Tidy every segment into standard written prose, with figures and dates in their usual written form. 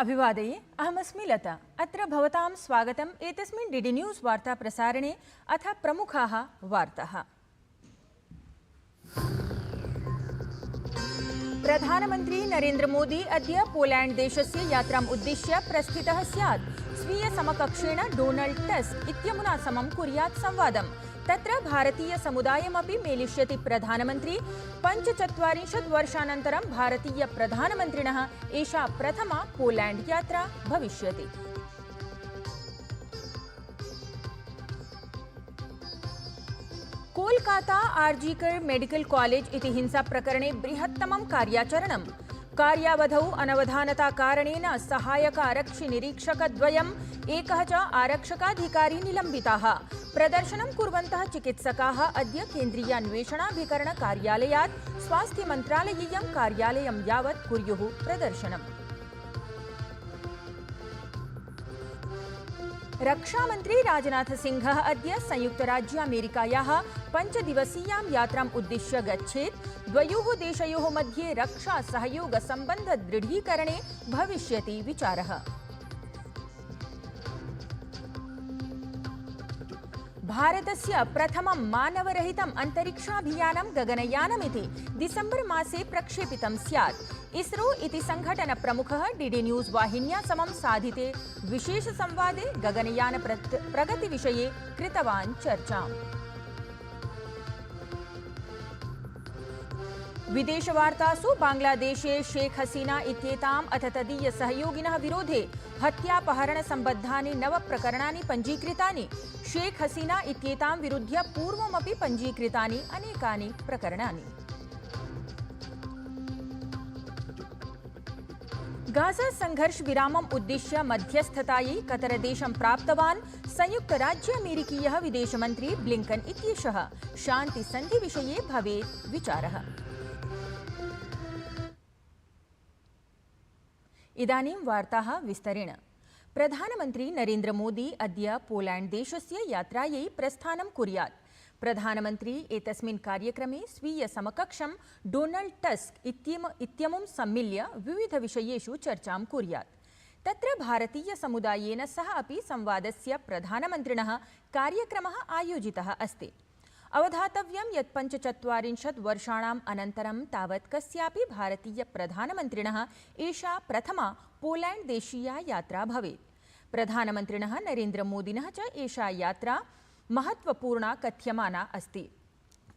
अभिवादये, अहमस्मि लता। अत्र भवतां स्वागतम् एतस्मिन् डीडी न्यूज़ वार्ता प्रसारणे। अथ प्रमुखाः वार्ताः। प्रधानमन्त्री नरेन्द्र मोदी अद्य पोलैंड देशस्य यात्राम् उद्दिश्य प्रस्थितः स्यात्। स्वीय समकक्षेण डोनाल्ड टस्क इत्यमुना समं कुर्यात् संवादम्। तत्र भारतीय समुदायमपि मेलिष्यति प्रधानमन्त्री। 45 वर्षानन्तरं भारतीय प्रधानमन्त्रिणः एषा प्रथमा पोलैंड यात्रा भविष्यति। कोलकाता आर्जीकर मेडिकल कॉलेज इति हिंसा प्रकरणे बृहत्तमं कार्याचरणम्। कार्यावधौ अनवधानता कारणेन सहायक आरक्षि निरीक्षकद्वयम् एकः च आरक्षकाधिकारी निलम्बिताः। प्रदर्शनं कुर्वन्तः चिकित्सकाः अद्य केन्द्रीयान्वेषणाभिकरण कार्यालयात् स्वास्थ्य मन्त्रालयीयं कार्यालयं यावत् कुर्युः प्रदर्शनम्। रक्षामन्त्री राजनाथ सिंहः अद्य संयुक्तराज्यामेरिकायाः 5 दिवसीयां यात्राम् उद्दिश्य गच्छेत्। द्वयोः देशयोः मध्ये रक्षा सहयोग सम्बन्ध दृढीकरणे भविष्यति विचारः। भारतस्य प्रथमं मानवरहितम् अन्तरिक्षाभियानं गगनयानमिति दिसम्बर मासे प्रक्षेपितं स्यात्। इसरो इति संघटन प्रमुखः डीडी न्यूज़ वाहिन्या समं साधिते विशेष संवादे गगनयान प्रगति विषये कृतवान् चर्चाम्। विदेशवार्तासु बांग्लादेशे शेख हसीना इत्येताम् अथ तदीय सहयोगिनः विरोधे हत्यापहरण सम्बद्धानि 9 प्रकरणानि पञ्जीकृतानि। शेख हसीना इत्येतां विरुध्य पूर्वमपि पञ्जीकृतानि अनेकानि प्रकरणानि। गाजा संघर्ष विरामम् उद्दिश्य मध्यस्थतायै कतरदेशं प्राप्तवान् संयुक्तराज्यामेरिकीयः विदेशमन्त्री ब्लिंकन इत्येषः। शान्तिसन्धिविषये भवेत् विचारः। इदानीं वार्ताः विस्तरेण। प्रधानमन्त्री नरेन्द्र मोदी अद्य पोलैंड देशस्य यात्रायै प्रस्थानं कुर्यात्। प्रधानमन्त्री एतस्मिन् कार्यक्रमे स्वीय समकक्षं डोनाल्ड टस्क इत्यमुं सम्मिल्य विविधविषयेषु चर्चां कुर्यात्। तत्र भारतीय समुदायेन सह अपि संवादस्य प्रधानमन्त्रिणः कार्यक्रमः आयोजितः अस्ति। अवधातव्यं यत् 45 वर्षाणाम् अनन्तरं तावत् कस्यापि भारतीय प्रधानमन्त्रिणः एषा प्रथमा पोलैंड देशीया यात्रा भवेत्। प्रधानमन्त्रिणः नरेन्द्र मोदिनः च एषा यात्रा महत्वपूर्णा कथ्यमाना अस्ति।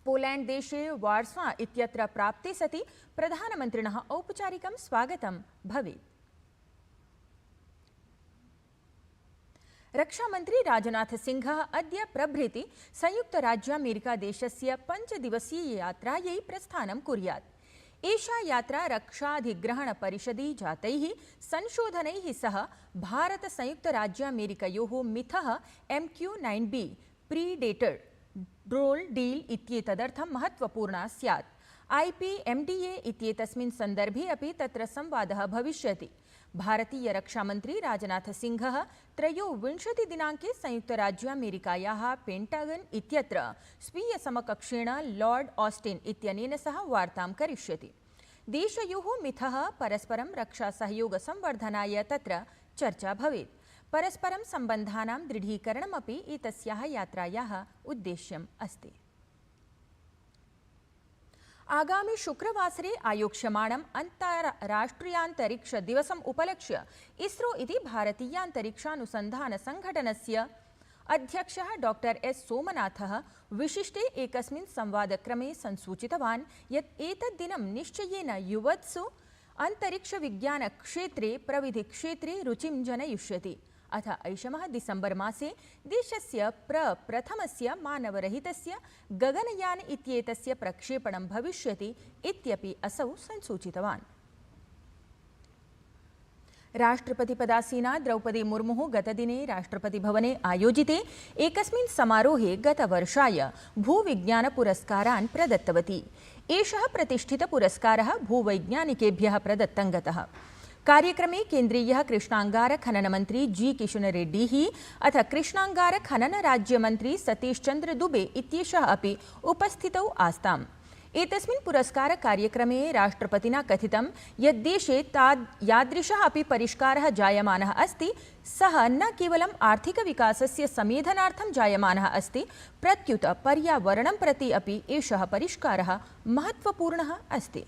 पोलैंड देशे वार्सा इत्यत्र प्राप्ते सति प्रधानमन्त्रिणः औपचारिकं स्वागतं भवेत्। रक्षामन्त्री राजनाथ सिंहः अद्य प्रभृति संयुक्तराज्यामेरिका देशस्य 5 दिवसीय यात्रायै प्रस्थानं कुर्यात्। एषा यात्रा रक्षाधिग्रहण परिषदि जातैः संशोधनैः सह भारत संयुक्तराज्यामेरिकयोः मिथः MQ-9B प्रीडेटर ड्रोल डील इत्येतदर्थं महत्वपूर्णा स्यात्। IPMDA इत्येतस्मिन् सन्दर्भे अपि तत्र संवादः भविष्यति। भारतीय रक्षामन्त्री राजनाथ सिंहः 23 दिनाङ्के संयुक्तराज्यामेरिकायाः पेण्टागन् इत्यत्र स्वीय समकक्षेण लॉर्ड ऑस्टिन इत्यनेन सह वार्तां करिष्यति। देशयोः मिथः परस्परं रक्षासहयोग संवर्धनाय तत्र चर्चा भवेत्। परस्परं सम्बन्धानां दृढीकरणमपि एतस्याः यात्रायाः उद्देश्यम् अस्ति। आगामि शुक्रवासरे आयोक्ष्यमाणम् अन्ताराष्ट्रियान्तरिक्ष दिवसम् उपलक्ष्य इसरो इति भारतीयान्तरिक्षानुसन्धान संघटनस्य अध्यक्षः डॉक्टर एस सोमनाथः विशिष्टे एकस्मिन् संवादक्रमे संसूचितवान् यत् एतद् दिनं निश्चयेन युवत्सु अन्तरिक्षविज्ञानक्षेत्रे प्रविधिक्षेत्रे रुचिं जनयिष्यति। अथ ऐषमः दिसम्बर मासे देशस्य प्रथमस्य मानवरहितस्य गगनयान इत्येतस्य प्रक्षेपणं भविष्यति इत्यपि असौ संसूचितवान्। राष्ट्रपतिपदासीना द्रौपदी मुर्मुः गतदिने राष्ट्रपतिभवने आयोजिते एकस्मिन् समारोहे गतवर्षाय भूविज्ञानपुरस्कारान् प्रदत्तवती। एषः प्रतिष्ठितपुरस्कारः भूवैज्ञानिकेभ्यः प्रदत्तं गतः। कार्यक्रमे केन्द्रीयः कृष्णांगार खनन मंत्री जी किशन रेड्डी अथ कृष्णांगार खनन राज्यमंत्री सतीश चंद्र दुबे इत्येषः अपि उपस्थितौ आस्ताम्। एतस्मिन् पुरस्कारकार्यक्रमे राष्ट्रपतिना कथितं यत् देशे यादृशः अपि परिष्कारः जायमानः अस्ति सः न केवलम् आर्थिकविकासस्य समेधनार्थं जायमानः अस्ति, प्रत्युत पर्यावरणं प्रति अपि एषः परिष्कारः महत्त्वपूर्णः अस्ति।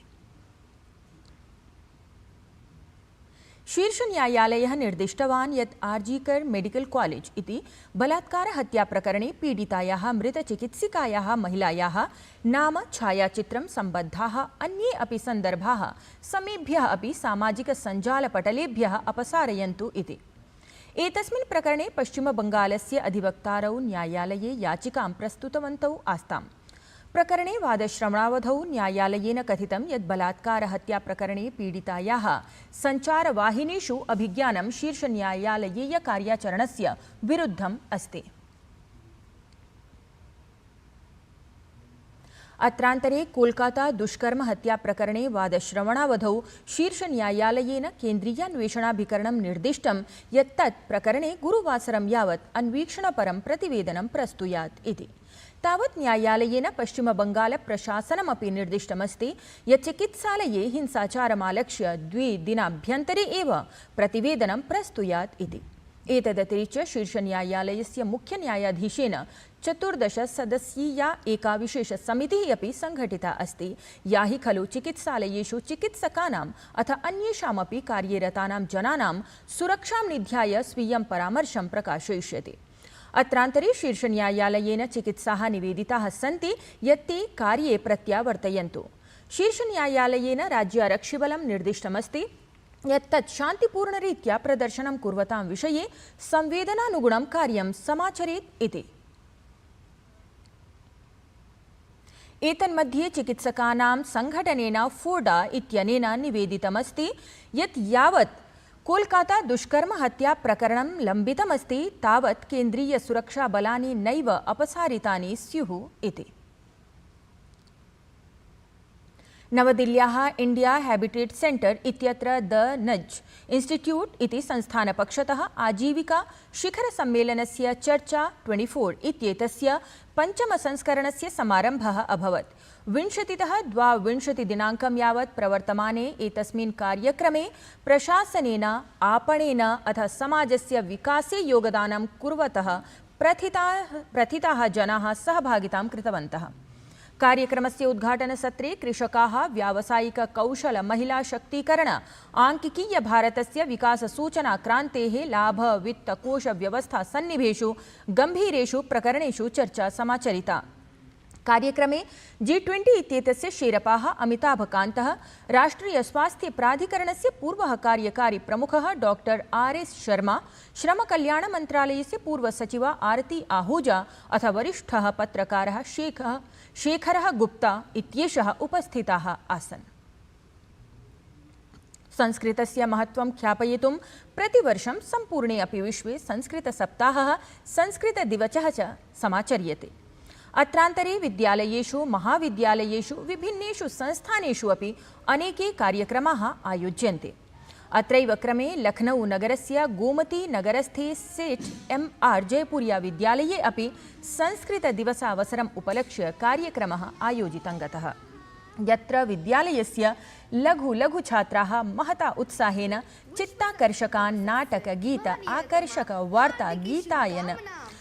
शीर्षन्यायालयः निर्दिष्टवान् यत् आर्जीकर मेडिकल कॉलेज इति बलात्कारहत्याप्रकरणे पीडितायाः मृतचिकित्सिकायाः महिलायाः नाम छायाचित्रं सम्बद्धाः अन्ये अपि सन्दर्भाः समेभ्यः अपि सामाजिकसञ्जालपटलेभ्यः अपसारयन्तु इति। एतस्मिन् प्रकरणे पश्चिमबङ्गालस्य अधिवक्तारौ न्यायालये याचिकां प्रस्तुतवन्तौ आस्ताम्। प्रकरणे वादश्रवणावधौ न्यायालयेन कथितं यत् बलात्कारहत्याप्रकरणे पीडितायाः सञ्चारवाहिनीषु अभिज्ञानं शीर्षन्यायालयीयकार्याचरणस्य विरुद्धम् अस्ति। अत्रान्तरे कोलकाता दुष्कर्म हत्या प्रकरणे वादश्रवणावधौ शीर्षन्यायालयेन केन्द्रीयान्वेषणाभिकरणं निर्दिष्टं यत् तत् प्रकरणे गुरुवासरं यावत् अन्वीक्षणपरं प्रतिवेदनं प्रस्तुयात् इति। तावत् न्यायालयेन पश्चिमबङ्गालप्रशासनमपि निर्दिष्टमस्ति यत् चिकित्सालये हिंसाचारमालक्ष्य 2 दिनाभ्यन्तरे एव प्रतिवेदनं प्रस्तुयात् इति। एतदतिरिच्य शीर्षन्यायालयस्य मुख्यन्यायाधीशेन 14 सदस्यीया एका विशेषसमितिः अपि संघटिता अस्ति, या हि खलु चिकित्सालयेषु चिकित्सकानाम् अथ अन्येषामपि कार्यरतानां जनानां सुरक्षां निध्याय स्वीयं परामर्शं प्रकाशयिष्यति। अत्रान्तरे शीर्षन्यायालयेन चिकित्साः निवेदिताः सन्ति यत् ते कार्ये प्रत्यावर्तयन्तु। शीर्षन्यायालयेन राज्यारक्षिबलं निर्दिष्टमस्ति यत् तत् शान्तिपूर्णरीत्या प्रदर्शनं कुर्वतां विषये संवेदनानुगुणं कार्यं समाचरेत् इति। एतन्मध्ये चिकित्सकानां संघटनेन फोडा इत्यनेन निवेदितमस्ति यत् यावत् कोलकाता दुष्कर्म हत्या प्रकरणं लम्बितमस्ति तावत् केन्द्रीय सुरक्षाबलानि नैव अपसारितानि स्युः इति। नवदिल्ल्याः इंडिया हैबिटेट सेंटर इत्यत्र द नज इंस्टीट्यूट इति संस्थानपक्षतः आजीविका शिखरसम्मेलनस्य चर्चा 24 इत्येतस्य पञ्चमसंस्करणस्य समारम्भः अभवत्। 20तः 22 दिनाङ्कं यावत् प्रवर्तमाने एतस्मिन् कार्यक्रमे प्रशासनेन आपणेन अथ समाजस्य विकासे योगदानं कुर्वतः प्रथिताः जनाः सहभागितां कृतवन्तः। कार्यक्रमस्य उद्घाटनसत्रे कृषकाः व्यावसायिक कौशल महिला शक्तीकरण आंकिकीय भारतस्य विकास सूचना क्रान्तेः लाभ वित्तकोश व्यवस्था सन्निभेषु गंभीरेषु प्रकरणेषु चर्चा समाचरिता। कार्यक्रमे G20 इत्येतस्य शेरपाः अमिताभकान्तः, राष्ट्रीय स्वास्थ्य प्राधिकरणस्य पूर्वः कार्यकारी प्रमुखः डॉक्टर RS शर्मा, श्रमकल्याण मन्त्रालयस्य पूर्वसचिवा आरती आहूजा अथ वरिष्ठः पत्रकारः शेखरः गुप्ता इत्येषः उपस्थिताः आसन्। संस्कृतस्य महत्त्वं ख्यापयितुं प्रतिवर्षं सम्पूर्णे अपि विश्वे संस्कृतसप्ताहः संस्कृतदिवसः च समाचर्यते। अत्रान्तरे विद्यालयेषु महाविद्यालयेषु विभिन्नेषु संस्थानेषु अपि अनेके कार्यक्रमाः आयोज्यन्ते। अत्रैव क्रमे लखनऊ नगरस्य गोमती नगरस्थे सेठ MR जयपुरिया विद्यालये अपि संस्कृतदिवसावसरम् उपलक्ष्य कार्यक्रमः आयोजितं गतः, यत्र विद्यालयस्य लघु छात्राः महता उत्साहेन चित्ताकर्षकान् नाटक गीत आकर्षक वार्ता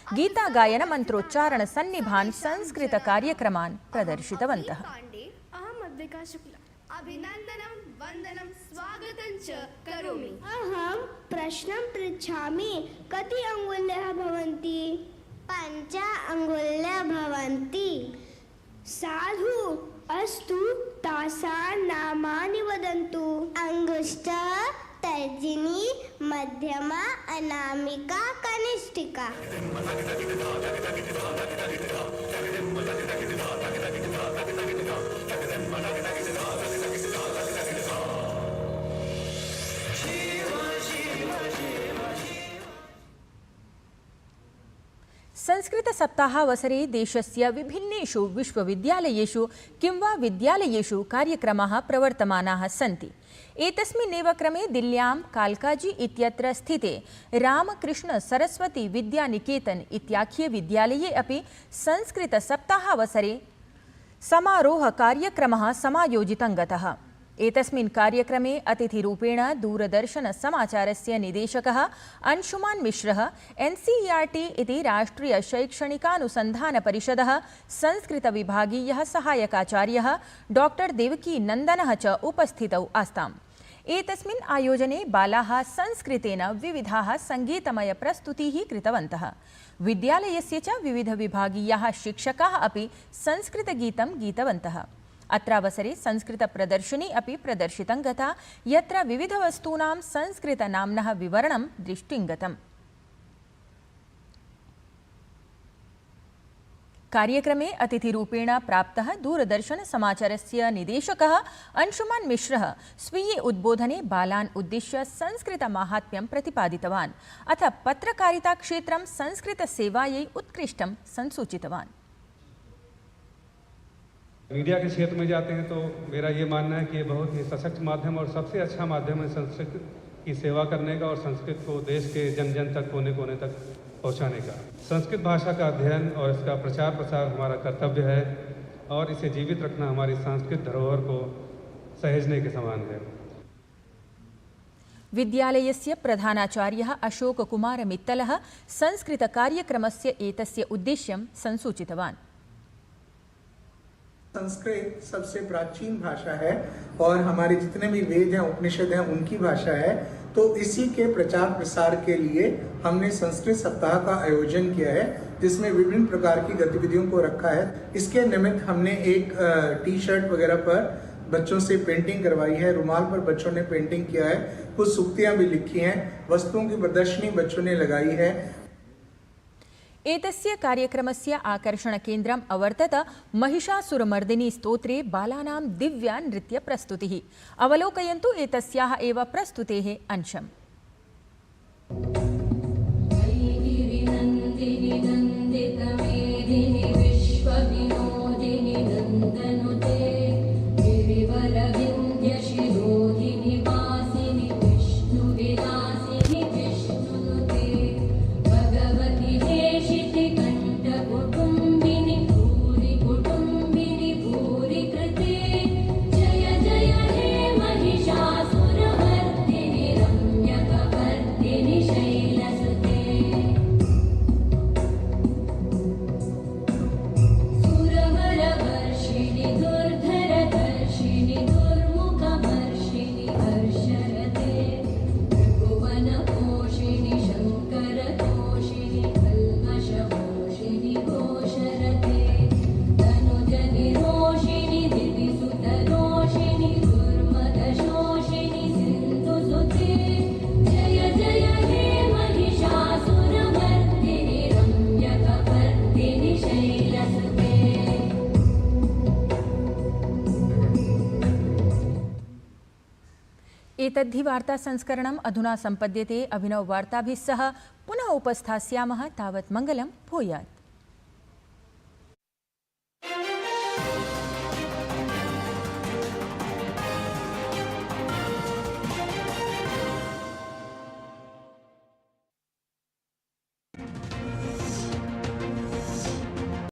गीतागायन मंत्रोच्चारण सन्निभान् संस्कृत कार्यक्रमान् प्रदर्शितवन्तः। अभिनन्दनं वन्दनं स्वागतं च करोमि। अहं प्रश्नं पृच्छामि, कति अङ्गुल्याः भवन्ति? 5 अङ्गुल्याः भवन्ति। साधु, अस्तु, तासां नामानि वदन्तु। अंगुष्ठः, तर्जनी, मध्यमा, अनामिका, कनिष्ठिका। संस्कृत सप्ताहावसरे देशस्य विभिन्नेषु विश्वविद्यालयेषु किंवा विद्यालयेषु कार्यक्रमाः प्रवर्तमानाः सन्ति। एतस्मिन्नेव क्रमे दिल्ल्यां कालकाजी इत्यत्र स्थिते रामकृष्ण सरस्वती विद्यानिकेतन इत्याख्ये विद्यालये अपि संस्कृत सप्ताहावसरे समारोहकार्यक्रमः समायोजितं गतः। एतस्मिन् कार्यक्रमे अतिथिरूपेण दूरदर्शनसमाचारस्य निदेशकः अंशुमान् मिश्रः, NCERT इति राष्ट्रियशैक्षणिकानुसन्धानपरिषदः संस्कृतविभागीयः सहायकाचार्यः डॉक्टर देवकी नन्दनः च उपस्थितौ आस्ताम्। एतस्मिन् आयोजने बालाः संस्कृतेन विविधाः सङ्गीतमयप्रस्तुतीः कृतवन्तः। विद्यालयस्य च विविधविभागीयाः शिक्षकाः अपि संस्कृतगीतं गीतवन्तः। अत्रावसरे संस्कृतप्रदर्शिनी अपि प्रदर्शितं गता, यत्र विविधवस्तूनां संस्कृतनाम्नः विवरणं दृष्टिं गतम्। कार्यक्रमे अतिथिरूपेण प्राप्तः दूरदर्शनसमाचारस्य निदेशकः अंशुमान् मिश्रः स्वीये उद्बोधने बालान् उद्दिश्य संस्कृतमाहात्म्यं प्रतिपादितवान्, अथ पत्रकारिताक्षेत्रं संस्कृतसेवायै उत्कृष्टं संसूचितवान्। मीडिया के क्षेत्र में जाते हैं तो मेरा ये मानना है कि ये बहुत ही सशक्त माध्यम और सबसे अच्छा माध्यम है संस्कृत की सेवा करने का और संस्कृत को देश के जन जन तक कोने कोने तक पहुंचाने का। संस्कृत भाषा का अध्ययन और इसका प्रचार प्रसार हमारा कर्तव्य है और इसे जीवित रखना हमारी सांस्कृतिक धरोहर को सहेजने के समान है। विद्यालयस्य प्रधानाचार्यः अशोककुमार मित्तलः संस्कृतकार्यक्रमस्य एतस्य उद्देश्यं संसूचितवान्। संस्कृत सबसे प्राचीन भाषा है और हमारे जितने भी वेद हैं, उपनिषद हैं, उनकी भाषा है। तो इसी के प्रचार प्रसार के लिए हमने संस्कृत सप्ताह का आयोजन किया है, जिसमें विभिन्न प्रकार की गतिविधियों को रखा है। इसके निमित्त हमने एक टी-शर्ट वगैरह पर बच्चों से पेंटिंग करवाई है, रुमाल पर बच्चों ने पेंटिंग किया है, कुछ सूक्तियां भी लिखी हैं, वस्तुओं की प्रदर्शनी बच्चों ने लगाई है। एतस्य कार्यक्रमस्य आकर्षणकेन्द्रम् अवर्तत महिषासुरमर्दिनी स्तोत्रे बालानां दिव्या नृत्यप्रस्तुतिः। अवलोकयन्तु एतस्याः एव प्रस्तुतेः अंशम्। एतद्धि वार्तासंस्करणम् अधुना सम्पद्यते। अभिनववार्ताभिः सह पुनः उपस्थास्यामः। तावत् मङ्गलं भूयात्।